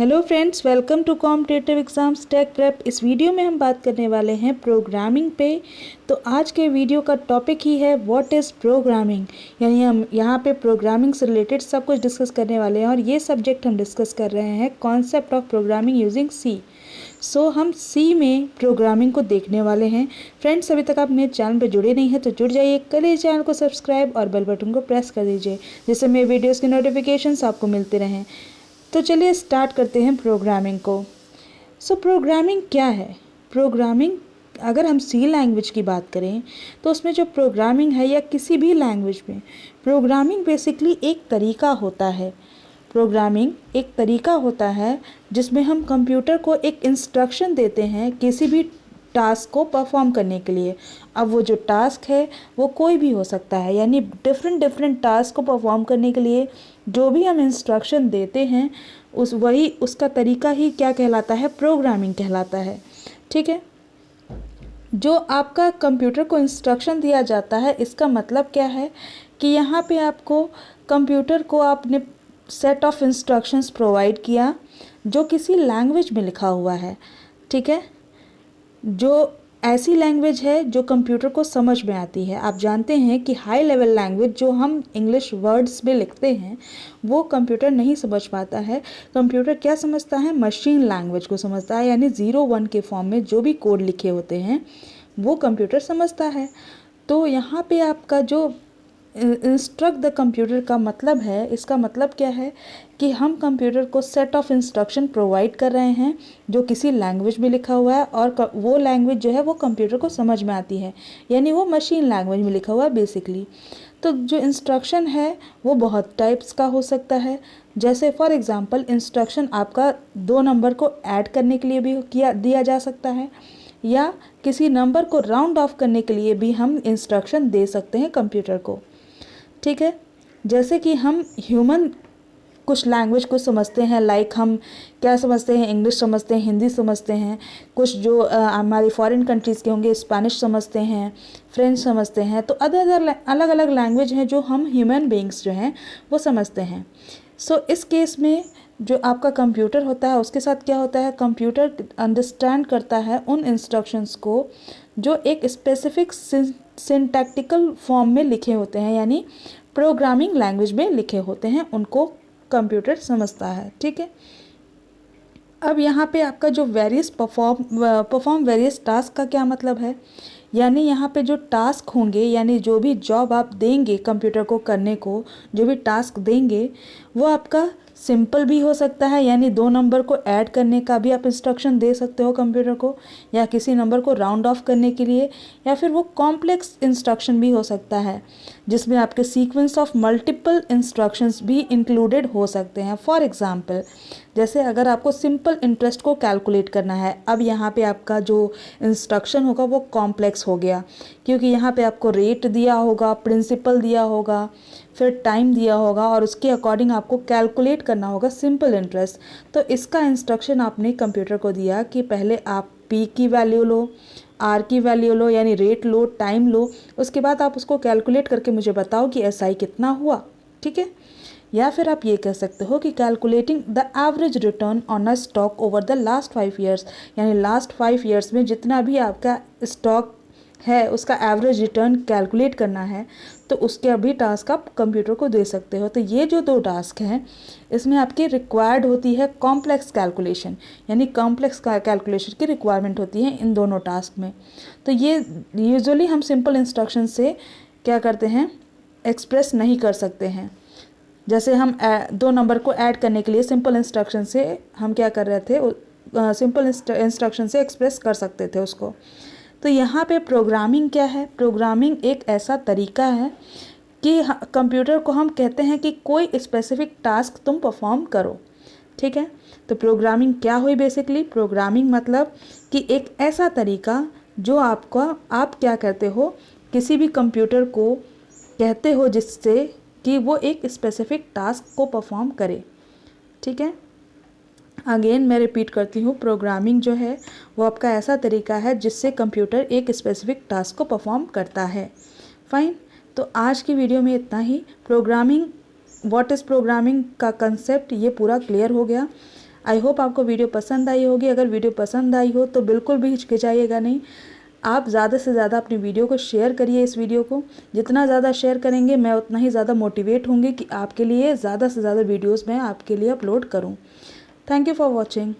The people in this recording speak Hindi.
Hello friends, welcome to competitive exams tech prep. इस वीडियो में हम बात करने वाले हैं प्रोग्रामिंग पे। तो आज के वीडियो का टॉपिक ही है व्हाट इज़ प्रोग्रामिंग, यानी हम यहाँ पे प्रोग्रामिंग से रिलेटेड सब कुछ डिस्कस करने वाले हैं। और ये सब्जेक्ट हम डिस्कस कर रहे हैं concept of programming using C. हम सी में प्रोग्रामिंग को देखने वाले हैं। फ्रेंड्स, अभी तक आप मेरे चैनल पर जुड़े नहीं हैं तो जुड़ जाइए, करिए चैनल को सब्सक्राइब और बेल बटन को प्रेस कर दीजिए, जिससे मेरे वीडियोज़ की नोटिफिकेशंस आपको मिलते रहें। तो चलिए स्टार्ट करते हैं प्रोग्रामिंग को। प्रोग्रामिंग क्या है? प्रोग्रामिंग, अगर हम सी लैंग्वेज की बात करें तो उसमें जो प्रोग्रामिंग है, या किसी भी लैंग्वेज में, प्रोग्रामिंग बेसिकली एक तरीका होता है। प्रोग्रामिंग एक तरीका होता है जिसमें हम कंप्यूटर को एक इंस्ट्रक्शन देते हैं किसी भी टास्क को परफॉर्म करने के लिए। अब वो जो टास्क है वो कोई भी हो सकता है, यानी डिफरेंट टास्क को परफॉर्म करने के लिए जो भी हम इंस्ट्रक्शन देते हैं उसका तरीका ही क्या कहलाता है? प्रोग्रामिंग कहलाता है। ठीक है, जो आपका कंप्यूटर को इंस्ट्रक्शन दिया जाता है, इसका मतलब क्या है कि यहाँ पे आपको कंप्यूटर को आपने सेट ऑफ इंस्ट्रक्शंस प्रोवाइड किया जो किसी लैंग्वेज में लिखा हुआ है। ठीक है, जो ऐसी लैंग्वेज है जो कंप्यूटर को समझ में आती है। आप जानते हैं कि हाई लेवल लैंग्वेज जो हम इंग्लिश वर्ड्स में लिखते हैं वो कंप्यूटर नहीं समझ पाता है। कंप्यूटर क्या समझता है? मशीन लैंग्वेज को समझता है, यानी 0-1 के फॉर्म में जो भी कोड लिखे होते हैं वो कंप्यूटर समझता है। तो यहाँ पे आपका जो इंस्ट्रक्ट द कंप्यूटर का मतलब है, इसका मतलब क्या है कि हम कंप्यूटर को सेट ऑफ इंस्ट्रक्शन प्रोवाइड कर रहे हैं जो किसी लैंग्वेज में लिखा हुआ है, और वो लैंग्वेज जो है वो कंप्यूटर को समझ में आती है, यानी वो मशीन लैंग्वेज में लिखा हुआ है बेसिकली। तो जो इंस्ट्रक्शन है वो बहुत टाइप्स का हो सकता है। जैसे फॉर एग्जांपल, इंस्ट्रक्शन आपका 2 नंबर को ऐड करने के लिए भी दिया जा सकता है, या किसी नंबर को राउंड ऑफ करने के लिए भी हम इंस्ट्रक्शन दे सकते हैं कंप्यूटर को। ठीक है, जैसे कि हम ह्यूमन कुछ लैंग्वेज को समझते हैं, लाइक हम क्या समझते हैं? इंग्लिश समझते हैं, हिंदी समझते हैं। कुछ जो हमारी फॉरेन कंट्रीज़ के होंगे, स्पेनिश समझते हैं, फ्रेंच समझते हैं। तो अलग अलग लैंग्वेज हैं जो हम ह्यूमन बीइंग्स जो हैं वो समझते हैं। इस केस में जो आपका कंप्यूटर होता है उसके साथ क्या होता है? कंप्यूटर अंडरस्टैंड करता है उन इंस्ट्रक्शंस को जो एक स्पेसिफिक सिंटैक्टिकल फॉर्म में लिखे होते हैं, यानी प्रोग्रामिंग लैंग्वेज में लिखे होते हैं, उनको कंप्यूटर समझता है। ठीक है, अब यहाँ पे आपका जो परफॉर्म वेरियस टास्क का क्या मतलब है? यानी यहाँ पे जो टास्क होंगे, यानी जो भी जॉब आप देंगे कंप्यूटर को करने को, जो भी टास्क देंगे वो आपका सिंपल भी हो सकता है, यानी 2 नंबर को ऐड करने का भी आप इंस्ट्रक्शन दे सकते हो कंप्यूटर को, या किसी नंबर को राउंड ऑफ करने के लिए, या फिर वो कॉम्प्लेक्स इंस्ट्रक्शन भी हो सकता है जिसमें आपके सीक्वेंस ऑफ मल्टीपल इंस्ट्रक्शंस भी इंक्लूडेड हो सकते हैं। फॉर एग्जांपल, जैसे अगर आपको सिंपल इंटरेस्ट को कैलकुलेट करना है, अब यहाँ पे आपका जो इंस्ट्रक्शन होगा वो कॉम्प्लेक्स हो गया, क्योंकि यहाँ पे आपको रेट दिया होगा, प्रिंसिपल दिया होगा, फिर टाइम दिया होगा, और उसके अकॉर्डिंग आपको कैलकुलेट करना होगा सिंपल इंटरेस्ट। तो इसका इंस्ट्रक्शन आपने कंप्यूटर को दिया कि पहले आप पी की वैल्यू लो, आर की वैल्यू लो, यानी रेट लो, टाइम लो, उसके बाद आप उसको कैलकुलेट करके मुझे बताओ कि एसआई कितना हुआ। ठीक है, या फिर आप ये कह सकते हो कि calculating the average return on a stock over the last 5 years, यानी लास्ट 5 ईयर्स में जितना भी आपका स्टॉक है उसका एवरेज रिटर्न कैलकुलेट करना है, तो उसके भी टास्क आप कंप्यूटर को दे सकते हो। तो ये जो 2 टास्क हैं इसमें आपकी रिक्वायर्ड होती है कॉम्प्लेक्स कैलकुलेशन, यानी कॉम्प्लेक्स कैलकुलेशन की रिक्वायरमेंट होती है इन दोनों टास्क में। तो ये यूजुअली हम सिंपल इंस्ट्रक्शन से क्या करते हैं? एक्सप्रेस नहीं कर सकते हैं। जैसे हम 2 नंबर को ऐड करने के लिए सिंपल इंस्ट्रक्शन से हम क्या कर रहे थे? सिंपल इंस्ट्रक्शन से एक्सप्रेस कर सकते थे उसको। तो यहाँ पे प्रोग्रामिंग क्या है? प्रोग्रामिंग एक ऐसा तरीका है कि कंप्यूटर को हम कहते हैं कि कोई स्पेसिफिक टास्क तुम परफॉर्म करो। ठीक है, तो प्रोग्रामिंग क्या हुई? बेसिकली प्रोग्रामिंग मतलब कि एक ऐसा तरीका जो आप क्या करते हो, किसी भी कंप्यूटर को कहते हो जिससे कि वो एक स्पेसिफिक टास्क को परफॉर्म करे। ठीक है, अगेन मैं रिपीट करती हूँ, प्रोग्रामिंग जो है वो आपका ऐसा तरीका है जिससे कंप्यूटर एक स्पेसिफिक टास्क को परफॉर्म करता है। फाइन, तो आज की वीडियो में इतना ही। प्रोग्रामिंग, व्हाट इज़ प्रोग्रामिंग का कंसेप्ट ये पूरा क्लियर हो गया। आई होप आपको वीडियो पसंद आई होगी। अगर वीडियो पसंद आई हो तो बिल्कुल भी हिचकिचाइएगा नहीं, आप ज़्यादा से ज़्यादा अपनी वीडियो को शेयर करिए। इस वीडियो को जितना ज़्यादा शेयर करेंगे मैं उतना ही ज़्यादा मोटिवेट होंगी कि आपके लिए ज़्यादा से ज़्यादा वीडियोस मैं आपके लिए अपलोड करूं। Thank you for watching.